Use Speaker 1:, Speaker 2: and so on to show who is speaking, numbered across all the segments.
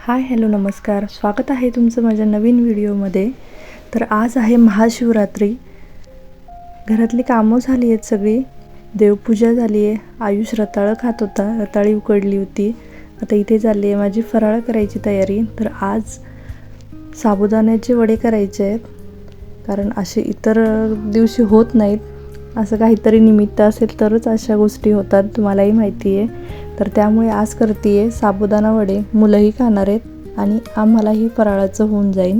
Speaker 1: Hi hello नमस्कार, स्वागत आहे तुमचं माझ्या नवीन व्हिडिओमध्ये। तर आज आहे महाशिवरात्री। घरातली कामं झाली आहेत सगळी, देवपूजा झाली आहे। आयुष रताळं खात होता, रताळी उकडली होती। आता इथे चालली आहे माझी फराळ करायची तयारी। तर आज साबुदाण्याचे वडे करायचे आहेत, कारण असे इतर दिवशी होत नाहीत। असं काहीतरी निमित्त असेल तरच अशा गोष्टी होतात, तुम्हालाही माहिती आहे। तर त्यामुळे आज करते साबुदाणा वडे। मुलंही खाणार आहेत आणि आम्हालाही फराळाचं होऊन जाईल,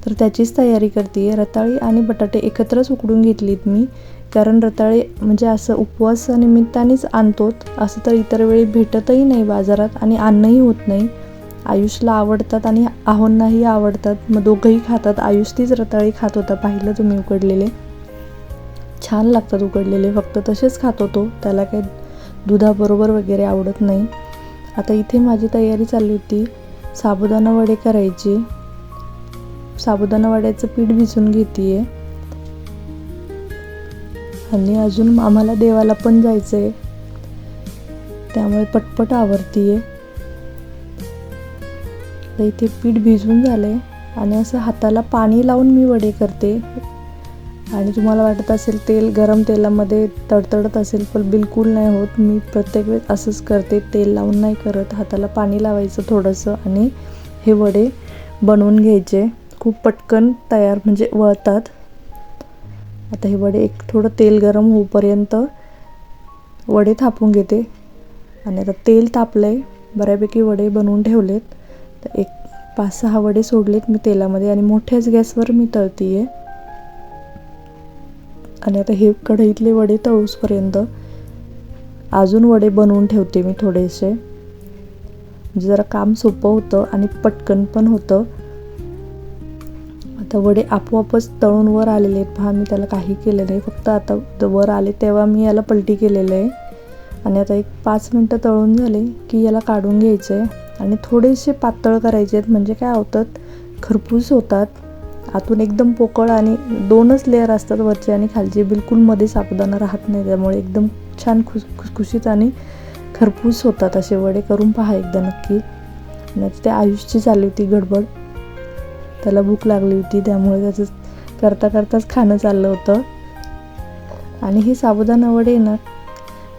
Speaker 1: तर त्याचीच तयारी करते। रताळी आणि बटाटे एकत्रच उकडून घेतलीत मी, कारण रताळे म्हणजे असं उपवासानिमित्तानेच आणतो, असं तर इतर वेळी भेटतही नाही बाजारात आणि आणणंही होत नाही। आयुषला आवडतात आणि आहोंनाही आवडतात, मग दोघंही खातात। आयुष तीच रताळी खात होता, पाहिलं तुम्ही उकडलेले, छान लागतात उकडलेले, फक्त तसेच खात होतो, त्याला काही दुधाबरोबर वगैरे आवडत नाही। आता इथे माझी तयारी चालली होती साबुदाणा वडे करायची। साबुदाणा वड्याचं पीठ भिजवून घेते आणि अजून आम्हाला देवाला पण जायचं आहे, त्यामुळे पटपट आवरते। तर इथे पीठ भिजवून झाले आणि असं हाताला पाणी लावून मी वडे करते। आणि तुम्हाला वाटत असेल तेल गरम तेलामध्ये तडतडत असेल, पण बिलकुल नाही होत। मी प्रत्येक वेळेस असंच करते, तेल लावून नाही करत। हाताला पाणी लावायचं थोडंसं आणि हे वडे बनवून घ्यायचे। खूप पटकन तयार म्हणजे वळतात। आता हे वडे एक थोडं तेल गरम होईपर्यंत वडे थापून घेते आणि आता तेल तापलंय, बऱ्यापैकी वडे बनवून ठेवलेत। तर एक 5-6 वडे सोडलेत मी तेलामध्ये आणि मोठ्याच गॅसवर मी तळते आणि आता हे कढईतले वडे तळूसपर्यंत अजून वडे बनवून ठेवते मी थोडेसे, म्हणजे जरा काम सोपं होतं आणि पटकन पण होतं। आता वडे आपोआपच तळून वर आलेले आहेत, पहा, मी त्याला काही केलं नाही, फक्त आता वर आले तेव्हा मी याला पलटी केलेलं आहे। आणि आता एक 5 मिनटं तळून झाले की याला काढून घ्यायचं आहे आणि थोडेसे पातळ करायचे आहेत, म्हणजे काय होतात, खरपूस होतात। आतून एकदम पोकळ आणि 2च लेअर असतात, वरचे आणि खालचे, बिलकुल मध्ये साबुदाणा राहत नाही, त्यामुळे एकदम छान खुसखुशीत आणि खरपूस होतात। असे वडे करून पहा एकदा नक्की। आणि ते आयुषची चालली होती गडबड, त्याला भूक लागली होती, त्यामुळे त्याचं करता करताच खाणं चाललं होतं। आणि हे साबुदाणा वडे ना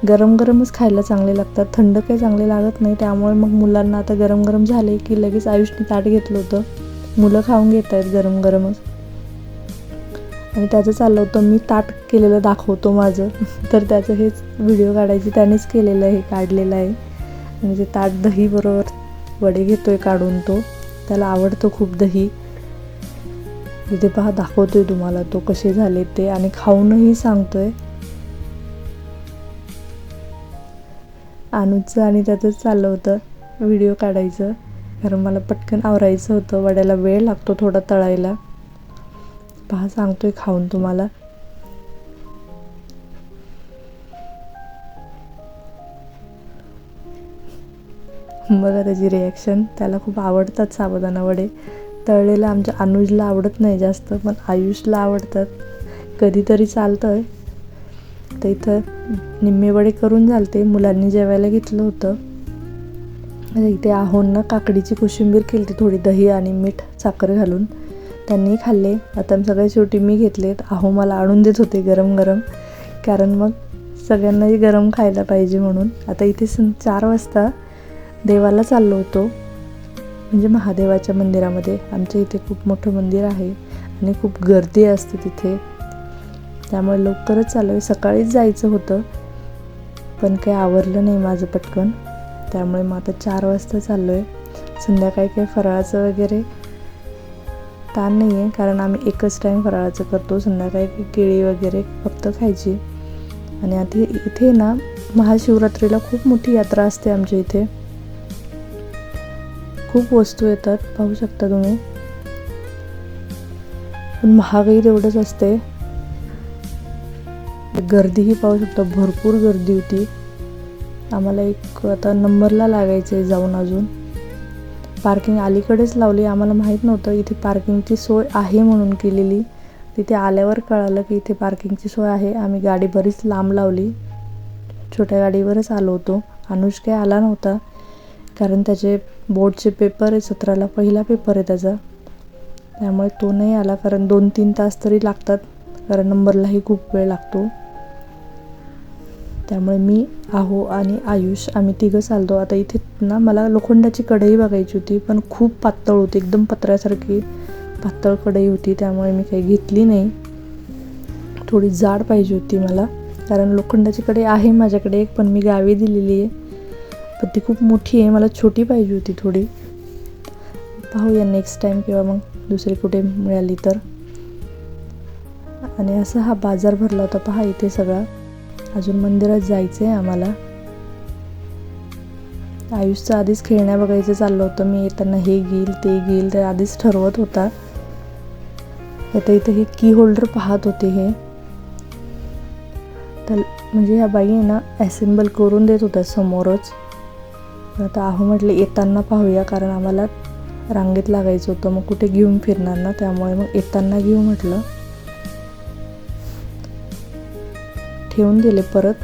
Speaker 1: गरम गरमच खायला चांगले लागतात, थंड काही चांगले लागत नाही। त्यामुळे मग मुलांना आता गरम गरम झाले की लगेच आयुषने ताट घेतलं होतं, मुलं खाऊन घेत आहेत गरम गरमच। आणि त्याचं चाललं होतं मी ताट केलेलं दाखवतो माझं, तर त्याचं हेच व्हिडिओ काढायची त्यानेच केलेलं आहे, काढलेलं आहे। आणि ते ताट दही बरोबर वडे घेतोय काढून, तो त्याला आवडतं खूप दही। तिथे पहा दाखवतोय तुम्हाला तो कसे झाले ते, आणि खाऊनही सांगतोय। अनुजचं आणि त्याचंच चाललं होतं व्हिडिओ काढायचं, कारण मला पटकन आवरायचं होतं, वड्याला वेळ लागतो थोडा तळायला। पहा सांगतोय खाऊन तुम्हाला। बघा त्याची रिॲक्शन, त्याला खूप आवडतात साबुदाणा वडे। तळलेलं आमच्या अनुजला आवडत नाही जास्त, पण आयुषला आवडतात, कधीतरी चालतं। तर इथं निम्मे वडे करून झालते, मुलांनी जेवायला घेतलं होतं। इथे आहोंना काकडीची कोशिंबीर केली, थोडी दही आणि मीठ साखर घालून, त्यांनी खाल्ले। आता सगळ्यात शेवटी मी घेतलेत, आहो मला आणून देत होते गरम गरम, कारण मग सगळ्यांनाही गरम खायला पाहिजे म्हणून। आता इथे 4 वाजता देवाला चाललो होतो, म्हणजे महादेवाच्या मंदिरामध्ये। आमच्या इथे खूप मोठं मंदिर आहे आणि खूप गर्दी असते तिथे, त्यामुळे लवकरच चाललो आहे। सकाळीच जायचं होतं, पण काही आवरलं नाही माझं पटकन, त्यामुळे मग आता 4 वाजता चाललो आहे। संध्याकाळी काही फराळाचं वगैरे ताण नाही आहे, कारण आम्ही एकच टाईम फराळाचं करतो, संध्याकाळी केळी वगैरे फक्त खायची। आणि आता इथे ना महाशिवरात्रीला खूप मोठी यात्रा असते आमच्या इथे, खूप वस्तू येतात, पाहू शकता तुम्ही, पण महागाई तेवढंच असते। गर्दीही पाहू शकता, भरपूर गर्दी होती। आम्हाला एक आता नंबरला लागायचं आहे जाऊन, अजून पार्किंग अलीकडेच लावली, आम्हाला माहीत नव्हतं इथे पार्किंगची सोय आहे म्हणून केलेली। तिथे आल्यावर कळालं की इथे पार्किंगची सोय आहे। आम्ही गाडी बरीच लांब लावली, छोट्या गाडीवरच आलो होतो। अनुष काही आला नव्हता, कारण त्याचे बोर्डचे पेपर आहे 17ला, पहिला पेपर आहे त्याचा, त्यामुळे तो नाही आला. कारण 2-3 तास तरी लागतात, कारण नंबरलाही खूप वेळ लागतो. त्यामुळे मी, आहो आणि आयुष आम्ही तिघं चालतो. आता इथे ना मला लोखंडाची कढई बघायची होती, पण खूप पातळ होती, एकदम पत्र्यासारखी पातळ कढई होती, त्यामुळे मी काही घेतली नाही. थोडी जाड पाहिजे होती मला, कारण लोखंडाची कढई आहे माझ्याकडे एक, पण मी गावी दिलेली आहे, पण ती खूप मोठी आहे, मला छोटी पाहिजे होती थोडी. पाहूया नेक्स्ट टाईम किंवा मग दुसरी कुठे मिळाली तर. आणि असा हा बाजार भरला होता पहा इथे सगळा. अजून मंदिरात जायचं आहे आम्हाला. आयुषचं आधीच खेळण्या बघायचं चाललं होतं, मी येताना हे घेईल ते घेईल ते आधीच ठरवत होता. आता इथे हे की होल्डर पाहत होते हे, तर म्हणजे ह्या बाई आहे ना ॲसेंबल करून देत होत्या समोरच. आता आहो म्हटले येताना पाहूया, कारण आम्हाला रांगेत लागायचं होतं, मग कुठे घेऊन फिरणार ना, त्यामुळे मग येताना घेऊ म्हटलं. ठेवून दिले परत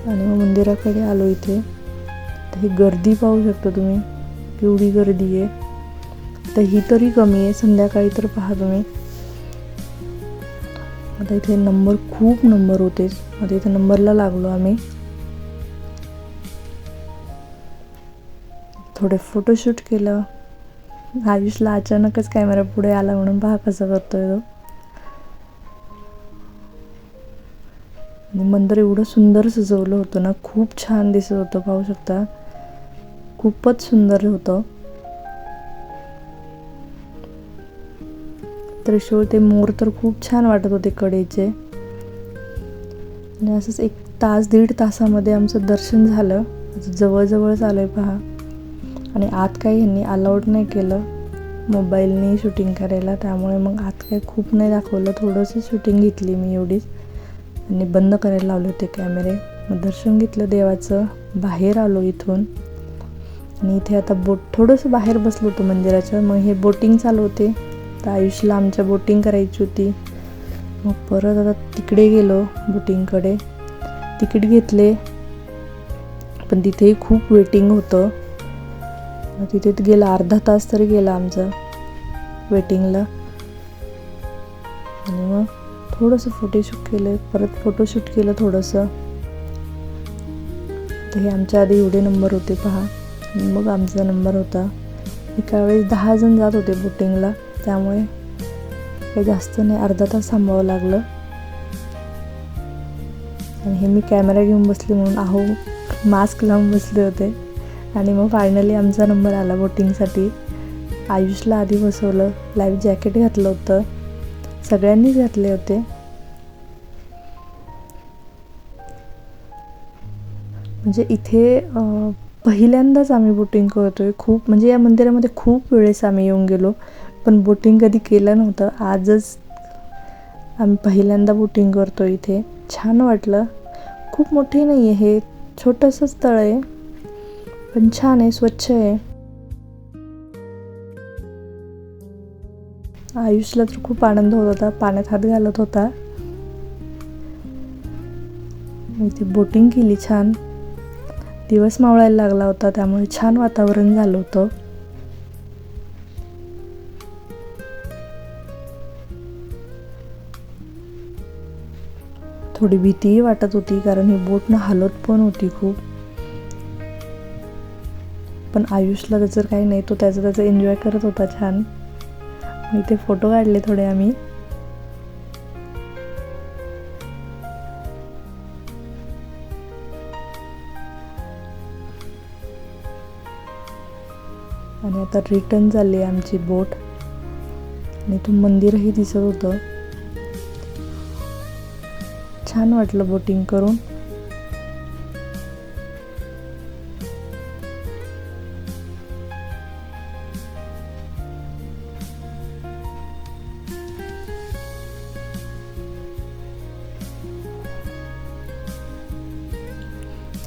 Speaker 1: आणि मग मंदिराकडे आलो. इथे तर ही गर्दी पाहू शकता तुम्ही, केवढी गर्दी आहे. तर ही तरी कमी आहे, संध्याकाळी तर पहा तुम्ही. आता इथे खूप नंबर होतेच. आता इथे नंबरला लागलो आम्ही. थोडे फोटोशूट केलं. आयुषला अचानकच कॅमेरा पुढे आला म्हणून पहा कसं करतोय तो. आणि मंदिर एवढं सुंदर सजवलं होतं ना, खूप छान दिसत होतं, पाहू शकता, खूपच सुंदर होतं. त्रिशूळ ते मोर तर खूप छान वाटत होते कडेचे. आणि असंच 1-1.5 तासामध्ये आमचं दर्शन झालं. जवळजवळच आलोय पहा. आणि आत काही यांनी अलाउड नाही केलं मोबाईलने शूटिंग करायला, त्यामुळे मग आत काही खूप नाही दाखवलं, थोडंसं शूटिंग घेतली मी एवढीच, आणि बंद करायला लावले होते कॅमेरे. मग दर्शन घेतलं देवाचं, बाहेर आलो इथून. आणि इथे आता थोडंसं बाहेर बसलो होतो मंदिराच्या. मग हे बोटिंग चालू होते, तर आयुषला आमच्या बोटिंग करायची होती. मग परत आता तिकडे गेलो बोटिंगकडे, तिकीट घेतले, पण तिथेही खूप वेटिंग होतं. तिथे गेला अर्धा तास तरी गेला आमचा वेटिंगला. आणि मग थोडंसं फोटोशूट केलं, परत फोटोशूट केलं थोडंसं. तर हे आमच्या आधी एवढे नंबर होते पहा. मग आमचा नंबर होता. एका वेळेस 10 जण जात होते बोटिंगला, त्यामुळे काही जास्त नाही, अर्धा तास थांबावं लागलं. आणि हे मी कॅमेरा घेऊन बसले म्हणून आहो मास्क लावून बसले होते. आणि मग फायनली आमचा नंबर आला बोटिंगसाठी. आयुषला आधी बसवलं, लाईफ जॅकेट घातलं होतं, सगळ्यांनीच घातले होते. म्हणजे इथे पहिल्यांदाच आम्ही बोटिंग करतोय. खूप म्हणजे या मंदिरामध्ये खूप वेळेस आम्ही येऊन गेलो, पण बोटिंग कधी केलं नव्हतं. आजच आम्ही पहिल्यांदा बोटिंग करतो इथे. छान वाटलं. खूप मोठी नाही आहे, हे छोटंसंच तळ आहे, पण छान आहे, स्वच्छ आहे. आयुषला तर खूप आनंद होत होता, पाण्यात हात घालत होता. इथे बोटिंग केली छान. दिवस मावळायला लागला होता, त्यामुळे छान वातावरण झालं होतं. थोडी भीतीही वाटत होती, कारण ही बोट ना हलत पण होती खूप. पण आयुषला त्याचं काही नाही, तो त्याचं एन्जॉय करत होता छान. इथे फोटो काढले थोडे आम्ही. आणि आता रिटर्न चालली आमची बोट. आणि इथून मंदिरही दिसत होतं. छान वाटलं बोटिंग करून.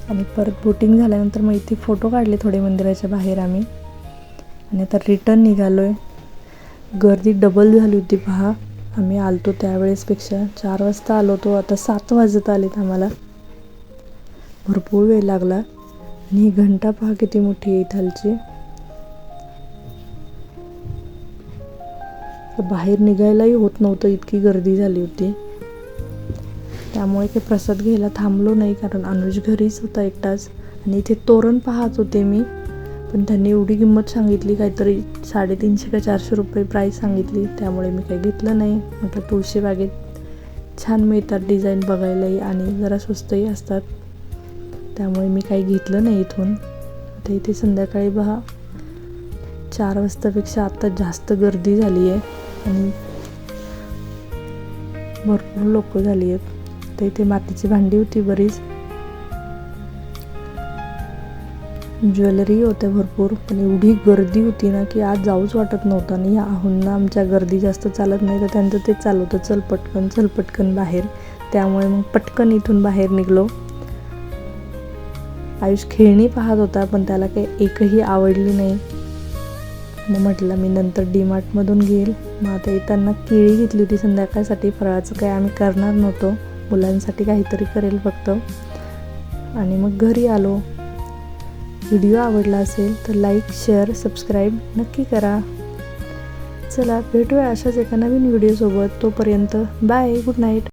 Speaker 1: आणि परत बोटिंग झाल्यानंतर मग इथे फोटो काढले थोडे मंदिराच्या बाहेर आम्ही. आणि आता रिटर्न निघालोय. गर्दी डबल झाली होती पहा. आम्ही आलतो त्यावेळेसपेक्षा 4 वाजता आलो होतो, आता 7 वाजत आलेत आम्हाला. भरपूर वेळ लागला. आणि ही घंटा पहा किती मोठी आहे इथालची. बाहेर निघायलाही होत नव्हतं, इतकी गर्दी झाली होती. त्यामुळे काही प्रसाद घ्यायला थांबलो नाही, कारण अनुज घरीच होता एकटाच. आणि इथे तोरण पाहत होते मी, पण त्यांनी एवढी किंमत सांगितली, काहीतरी 350 का 400 रुपये प्राईस सांगितली. त्यामुळे मी काही घेतलं नाही. म्हटलं तुळशी बागेत छान मिळतात डिझाईन बघायलाही आणि जरा स्वस्तही असतात, त्यामुळे मी काही घेतलं नाही इथून. आता इथे संध्याकाळी पहा 4 वाजतापेक्षा आता जास्त गर्दी झाली आहे आणि भरपूर लोक झाली आहेत. तर इथे मातीची भांडी होती बरीच, ज्वेलरी होत्या भरपूर, पण एवढी गर्दी होती ना की आज जाऊच वाटत नव्हतं. आणि आहोंना आमच्या गर्दी जास्त चालत नाही, तर त्यांचं तेच चालू होतं, चल पटकन बाहेर. त्यामुळे मग पटकन इथून बाहेर निघलो. आयुष खेळणी पाहत होता, पण त्याला काही एकही आवडली नाही. मग म्हटलं मी नंतर डीमार्टमधून घेईल. मग आता येताना केळी घेतली होती संध्याकाळसाठी. फराळाचं काही आम्ही करणार नव्हतो, मुलांसाठी काहीतरी करेल फक्त. आणि मग घरी आलो. व्हिडिओ आवडला असेल तर लाईक, शेअर, सबस्क्राईब नक्की करा. चला भेटूया अशाच एका नवीन व्हिडिओसोबत. तोपर्यंत बाय, गुड नाईट.